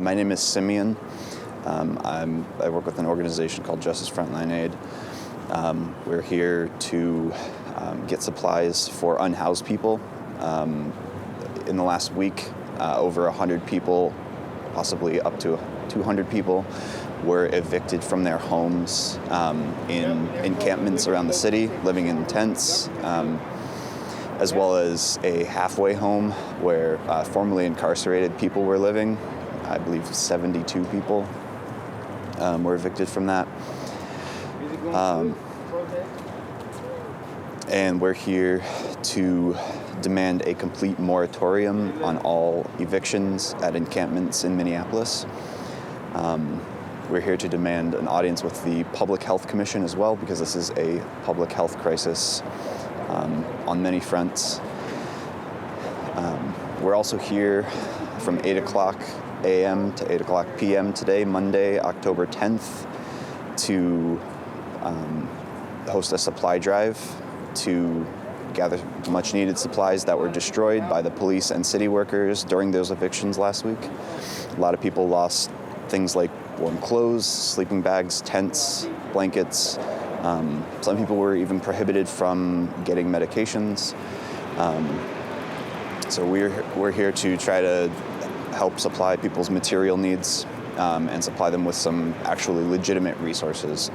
My name is Simeon. I work with an organization called Justice Frontline Aid. We're here to get supplies for unhoused people. In the last week, over 100 people, possibly up to 200 people, were evicted from their homes in encampments around the city, living in tents, as well as a halfway home where formerly incarcerated people were living. I believe 72 people were evicted from that. And we're here to demand a complete moratorium on all evictions at encampments in Minneapolis. We're here to demand an audience with the Public Health Commission as well, because this is a public health crisis on many fronts. We're also here from 8 o'clock a.m. to 8 o'clock p.m. today, Monday, October 10th, to host a supply drive to gather much needed supplies that were destroyed by the police and city workers during those evictions last week. A lot of people lost things like warm clothes, sleeping bags, tents, blankets. Some people were even prohibited from getting medications. So we're here to try to help supply people's material needs and supply them with some actually legitimate resources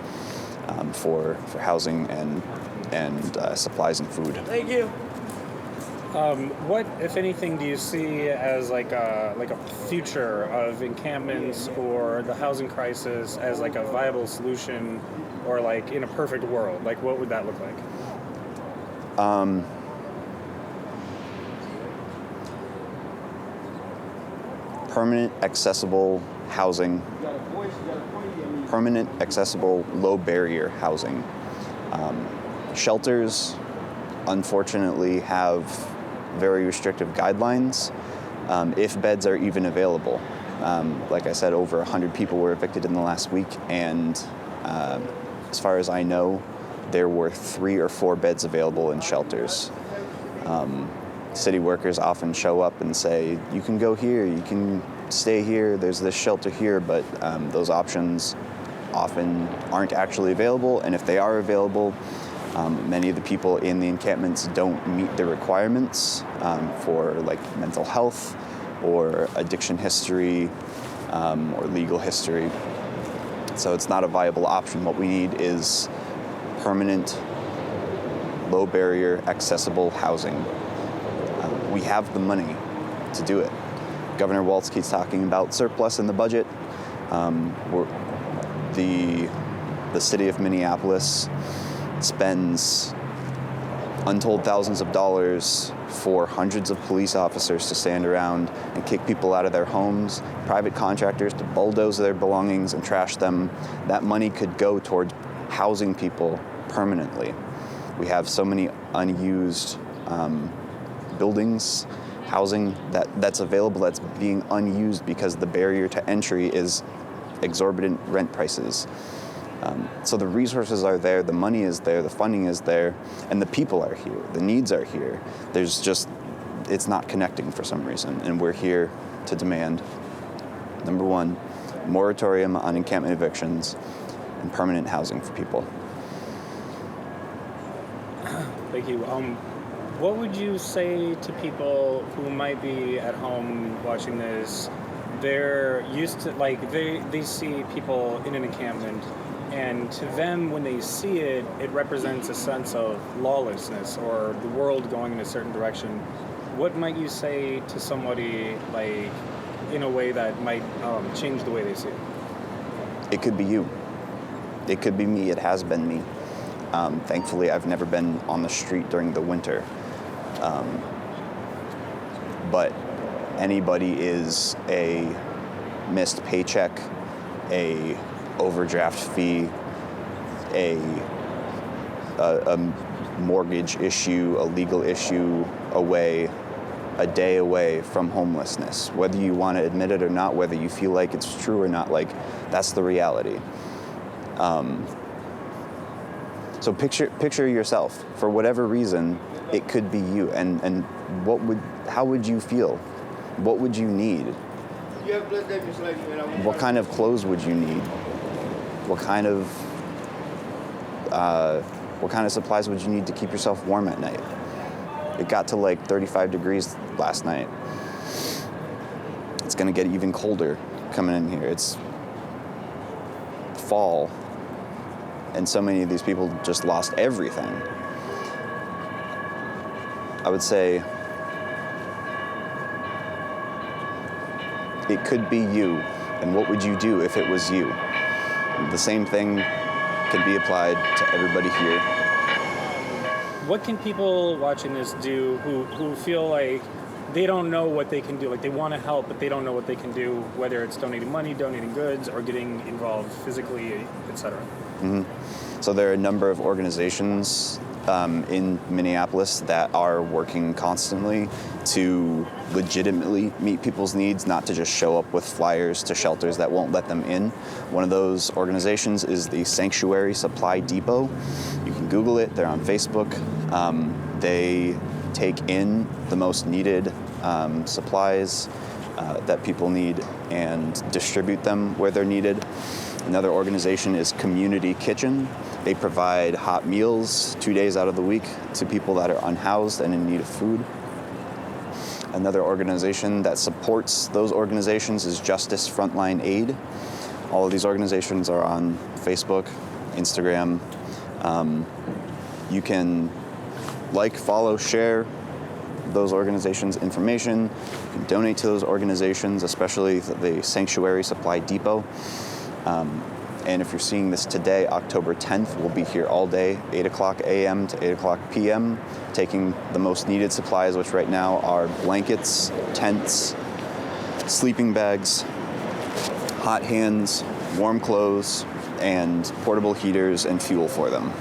for housing and supplies and food. Thank you. What, if anything, do you see as like a future of encampments or the housing crisis as like a viable solution, or like in a perfect world? Like, what would that look like? Permanent, accessible housing, permanent, accessible, low-barrier housing. Shelters, unfortunately, have very restrictive guidelines, if beds are even available. Like I said, over 100 people were evicted in the last week, and as far as I know, there were 3 or 4 beds available in shelters. City workers often show up and say, you can go here, you can stay here, there's this shelter here, but those options often aren't actually available, and if they are available, many of the people in the encampments don't meet the requirements for like mental health or addiction history or legal history. So it's not a viable option. What we need is permanent, low barrier, accessible housing. We have the money to do it. Governor Walz keeps talking about surplus in the budget. The city of Minneapolis spends untold thousands of dollars for hundreds of police officers to stand around and kick people out of their homes, private contractors to bulldoze their belongings and trash them. That money could go towards housing people permanently. We have so many unused buildings, housing that's available that's being unused because the barrier to entry is exorbitant rent prices. So the resources are there, the money is there, the funding is there, and the people are here, the needs are here. There's just, it's not connecting for some reason, and we're here to demand, number 1, moratorium on encampment evictions and permanent housing for people. Thank you. What would you say to people who might be at home watching this? They're used to, like, they see people in an encampment, and to them, when they see it, it represents a sense of lawlessness or the world going in a certain direction. What might you say to somebody, like, in a way that might change the way they see it? It could be you. It could be me. It has been me. Thankfully, I've never been on the street during the winter. But anybody is a missed paycheck, a overdraft fee, a mortgage issue, a legal issue away, a day away from homelessness. Whether you want to admit it or not, whether you feel like it's true or not, like, that's the reality. So picture yourself. For whatever reason, it could be you. And how would you feel? What would you need? What kind of clothes would you need? What kind of supplies would you need to keep yourself warm at night? It got to like 35 degrees last night. It's gonna get even colder coming in here. It's fall, and so many of these people just lost everything. I would say it could be you, and what would you do if it was you? The same thing can be applied to everybody here. What can people watching this do who feel like they don't know what they can do? Like they want to help, but they don't know what they can do, whether it's donating money, donating goods, or getting involved physically, etc. So there are a number of organizations in Minneapolis that are working constantly to legitimately meet people's needs, not to just show up with flyers to shelters that won't let them in. One of those organizations is the Sanctuary Supply Depot. You can Google it, they're on Facebook. They take in the most needed supplies that people need and distribute them where they're needed. Another organization is Community Kitchen. They provide hot meals 2 days out of the week to people that are unhoused and in need of food. Another organization that supports those organizations is Justice Frontline Aid. All of these organizations are on Facebook, Instagram. You can like, follow, share those organizations' information. You can donate to those organizations, especially the Sanctuary Supply Depot. And if you're seeing this today, October 10th, we'll be here all day, 8 o'clock a.m. to 8 o'clock p.m., taking the most needed supplies, which right now are blankets, tents, sleeping bags, hot hands, warm clothes, and portable heaters and fuel for them.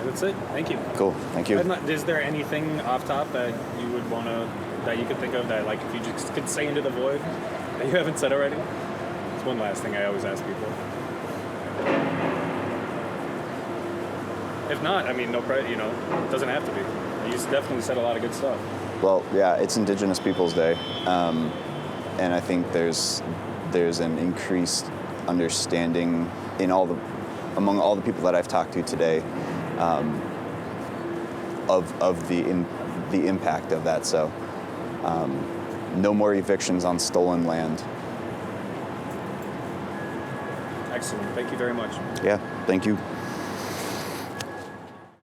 That's it. Thank you. Cool. Thank you. Is there anything off top that you would want to, that you could think of that, like, if you just could say into the void that you haven't said already? It's one last thing I always ask people. If not, I mean, it doesn't have to be. You definitely said a lot of good stuff. Well, yeah, it's Indigenous Peoples Day, and I think there's an increased understanding among all the people that I've talked to today of the impact of that. So, no more evictions on stolen land. Excellent. Thank you very much. Yeah, thank you.